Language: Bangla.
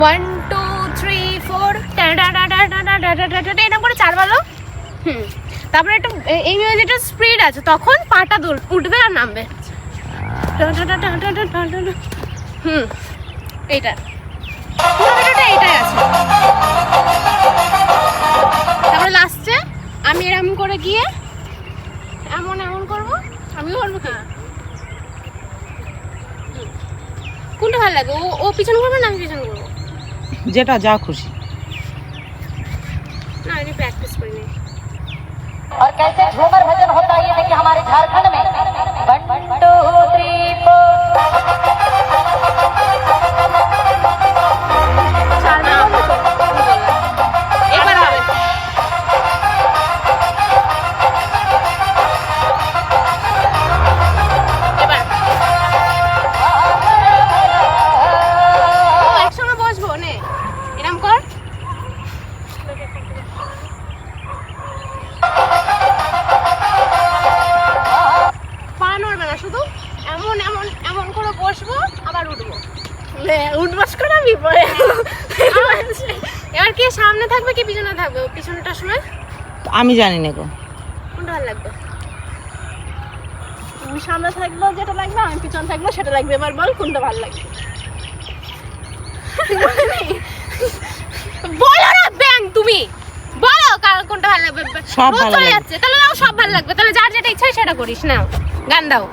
1 2 3 4 এরকম করে 4 বলো। তারপরে একটু এই মিউজিকটা স্পিড আছে, তখন পাটা উঠবে আর নামবে। এইটা পুরো ভিডিওটা এইটাই আছে। তারপরে লাস্টে আমি এরকম করে গিয়ে এমন এমন করবো। আমিও করবো কি? কোনটা ভালো লাগে? ও পিছন করবে না আমি পিছন করবো? যেটা যা খুশি। না আমি প্র্যাকটিস করি নি। और कैसे झूमर भजन होता है ये देखिए हमारे झारखंड में 1 2 3 এবার হবে। এবার একসঙ্গে বসবো নে, এরকম কর। পা নড়বে না, শুধু এমন এমন এমন করে বসবো আবার উঠবো। উঠবাস করে আমি এবার কি সামনে থাকবে কি পিছনে থাকবে? পিছনটার সময় আমি জানি না গো, কোনটা ভালো লাগবে? তুমি সামনে থাকলো যেটা লাগবে, আমি পিছন থাকলো সেটা লাগবে। এবার বল কোনটা ভালো লাগবে? বলো না ব্যাং, তুমি বলো কোনটা ভালো লাগবে। সব রোদ ভালো চলে লাগবে। যাচ্ছে, তাহলে নাও সব ভালো লাগবে। তাহলে যার যেটা ইচ্ছা হয় সেটা করিস, নাও গান দাও।